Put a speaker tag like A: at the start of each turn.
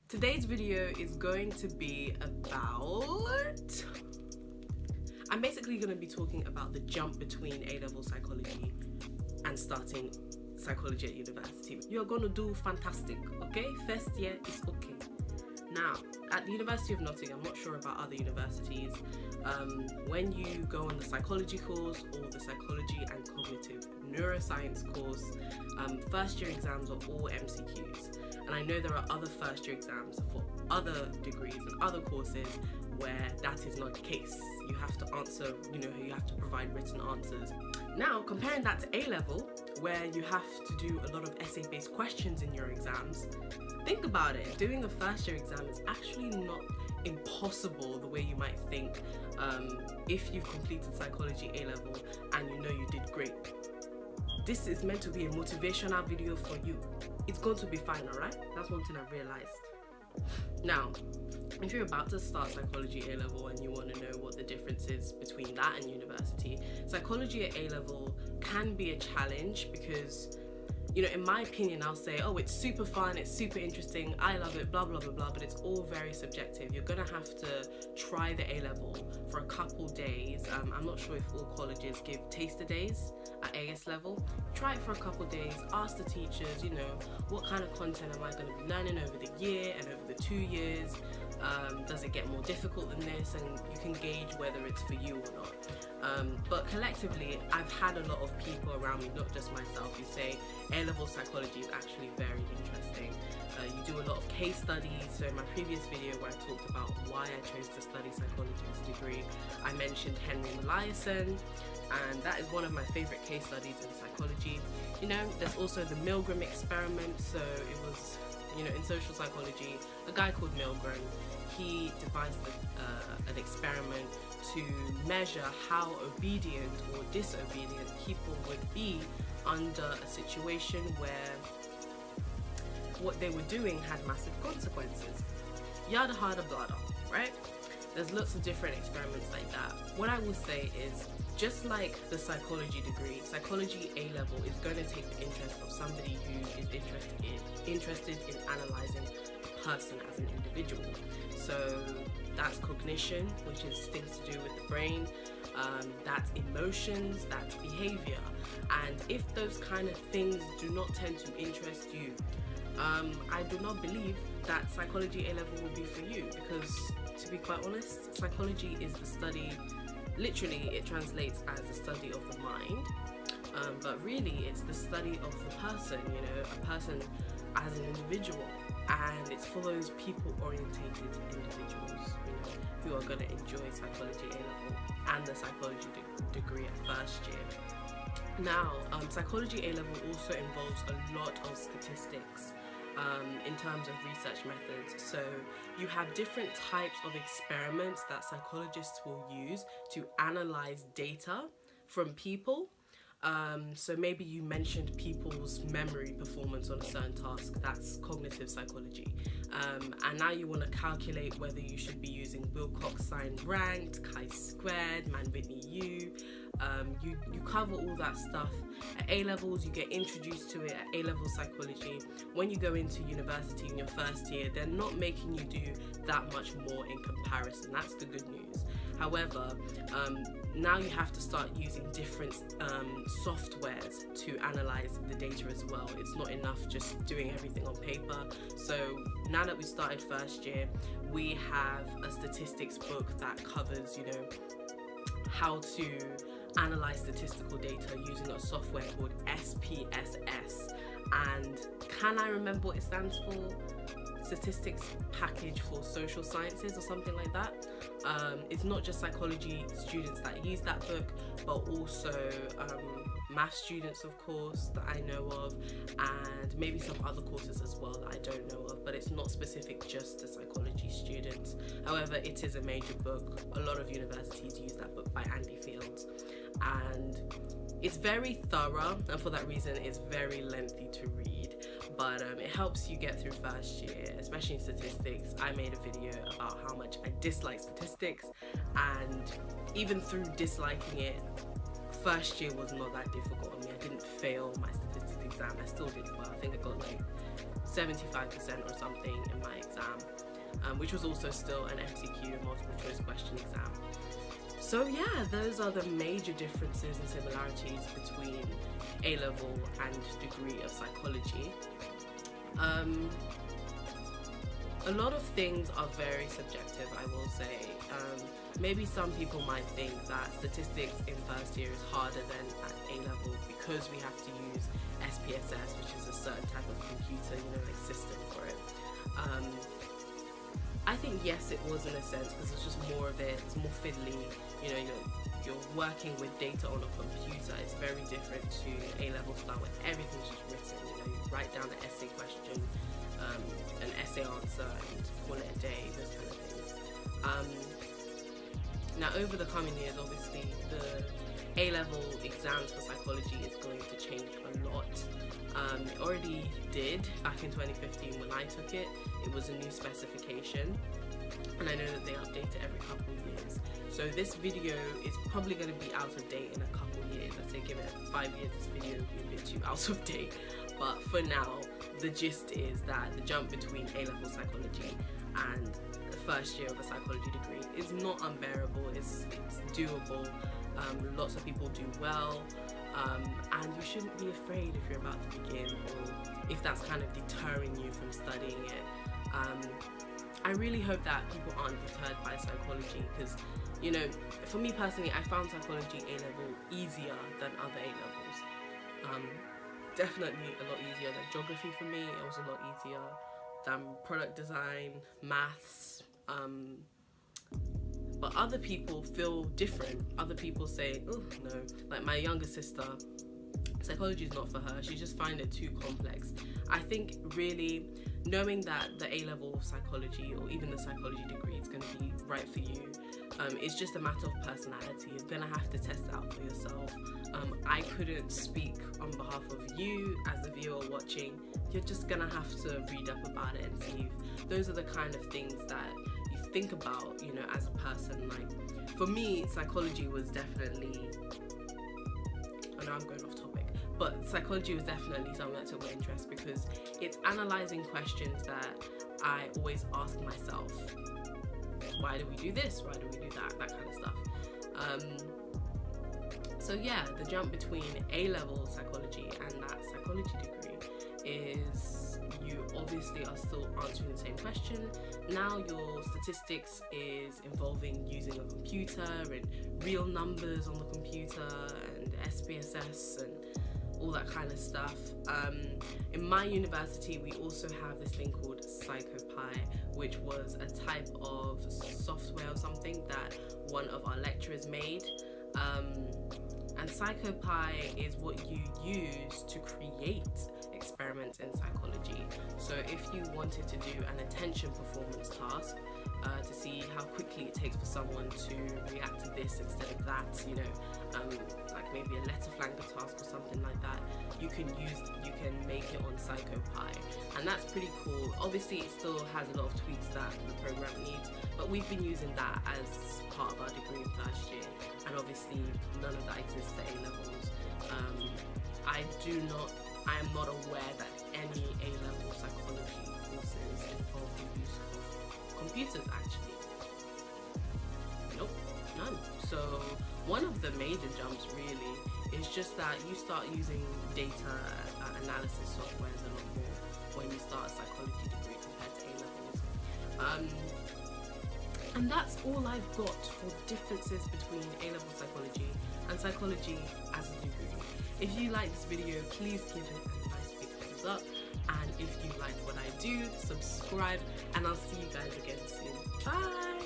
A: Today's video is going to be about... I'm basically going to be talking about the jump between A-level psychology and starting psychology at university. You're going to do fantastic, okay? First year is okay. Now, at the University of Nottingham, I'm not sure about other universities, when you go on the psychology course or the psychology and cognitive neuroscience course, first year exams are all MCQs. And I know there are other first year exams for other degrees and other courses where that is not the case. You have to answer, you have to provide written answers. Now, comparing that to A-level, where you have to do a lot of essay-based questions in your exams, think about it. Doing a first year exam is actually not impossible the way you might think if you've completed psychology A-level and you know you did great. This is meant to be a motivational video for you. It's going to be fine, alright? That's one thing I realized. Now, if you're about to start psychology A-level and you want to know what the difference is between that and university, psychology at A-level can be a challenge because, in my opinion, I'll say, oh, it's super fun, it's super interesting, I love it, blah, blah, blah, blah, but it's all very subjective. You're gonna have to try the A-level for a couple days. I'm not sure if all colleges give taster days at AS level. Try it for a couple days, ask the teachers, what kind of content am I gonna be learning over the year and over the 2 years? Does it get more difficult than this? And you can gauge whether it's for you or not. But collectively, I've had a lot of people around me, not just myself, who say A-level psychology is actually very interesting. You do a lot of case studies. So in my previous video where I talked about why I chose to study psychology as a degree, I mentioned Henry Molaison, and that is one of my favorite case studies in psychology. There's also the Milgram experiment. So it was, in social psychology, a guy called Milgram, he devised an experiment to measure how obedient or disobedient people would be under a situation where what they were doing had massive consequences. Yada hada blada, right? There's lots of different experiments like that. What I will say is, just like the psychology degree, psychology A-level is going to take the interest of somebody who is interested in analysing a person as an individual. So that's cognition, which is things to do with the brain, that's emotions, that's behaviour. And if those kind of things do not tend to interest you, I do not believe that psychology A-level will be for you, because to be quite honest, psychology is the study, literally it translates as the study of the mind, but really it's the study of the person, a person as an individual, and it's for those people-orientated individuals, who are going to enjoy psychology A-level and the psychology degree at first year. Now, psychology A-level also involves a lot of statistics in terms of research methods. So you have different types of experiments that psychologists will use to analyze data from people. So maybe you mentioned people's memory performance on a certain task. That's cognitive psychology. And now you want to calculate whether you should be using Wilcox-Sign ranked, chi-squared, Mann-Whitney U. You cover all that stuff. At A-levels, you get introduced to it at A-level psychology. When you go into university in your first year, they're not making you do that much more in comparison. That's the good news. However, now you have to start using different softwares to analyze the data as well. It's not enough just doing everything on paper. So now that we started first year, we have a statistics book that covers, how to analyze statistical data using a software called SPSS. And can I remember what it stands for? Statistics Package for Social Sciences or something like that. It's not just psychology students that use that book, but also math students, of course, that I know of, and maybe some other courses as well that I don't know of, but it's not specific just to psychology students. However, it is a major book. A lot of universities use that book by Andy Fields, and it's very thorough, and for that reason it's very lengthy to read, but it helps you get through first year, especially in statistics. I made a video about how much I dislike statistics, and even through disliking it, first year was not that difficult on me. I didn't fail my statistics exam. I still did well. I think I got like 75% or something in my exam. which was also still an MCQ, a multiple choice question exam. So yeah, those are the major differences and similarities between A-level and degree of psychology. A lot of things are very subjective, I will say. Maybe some people might think that statistics in first year is harder than at A-level because we have to use SPSS, which is a certain type of computer, like system for it. I think yes, it was in a sense, because it's just more of it, it's more fiddly, you're working with data on a computer. It's very different to A-level style where everything's just written, you write down an essay question, an essay answer, and call it a day, those kind of things. Now over the coming years, obviously the A-level exams for psychology is going to change a lot. It already did back in 2015 when I took it. It was a new specification, and I know that they update it every couple of years. So this video is probably going to be out of date in a couple of years. I'd say give it 5 years, this video will be a bit too out of date. But for now, the gist is that the jump between A-level psychology and the first year of a psychology degree is not unbearable. It's doable. Lots of people do well. And you shouldn't be afraid if you're about to begin, or if that's kind of deterring you from studying it. I really hope that people aren't deterred by psychology, because for me personally, I found psychology A-level easier than other A-levels. Definitely a lot easier than geography for me. It was a lot easier than product design, maths. But other people feel different. Other people say, oh no, like my younger sister, psychology is not for her. She just finds it too complex. I think really knowing that the A-level psychology or even the psychology degree is going to be right for you, it's just a matter of personality. You're going to have to test it out for yourself. I couldn't speak on behalf of you as the viewer watching. You're just going to have to read up about it and see if those are the kind of things that you think about, as a person. Like for me, psychology was definitely, I know I'm going off topic, but psychology was definitely something that took my interest because it's analysing questions that I always ask myself. Why do we do this? Why do we do that? That kind of stuff. So yeah, the jump between A-level psychology and that psychology degree is you obviously are still answering the same question. Now your statistics is involving using a computer and real numbers on the computer and SPSS and all that kind of stuff. In my university, we also have this thing called PsychoPie, which was a type of software or something that one of our lecturers made. And PsychoPie is what you use to create experiments in psychology. So if you wanted to do an attention performance task to see how quickly it takes for someone to react to this instead of that, like maybe a letter flanker task or something like that, you can make it on PsychoPie, and that's pretty cool. Obviously it still has a lot of tweaks that the program needs, but we've been using that as part of our degree in first year, and obviously none of that exists at A-levels. I am not aware that any A-level psychology courses involve the use of computers actually. Nope, none. So one of the major jumps really is just that you start using data analysis softwares a lot more when you start a psychology degree compared to A-levels. And that's all I've got for differences between A-level psychology and psychology as a degree. If you like this video, please give it a nice big thumbs up. And if you like what I do, subscribe, and I'll see you guys again soon. Bye!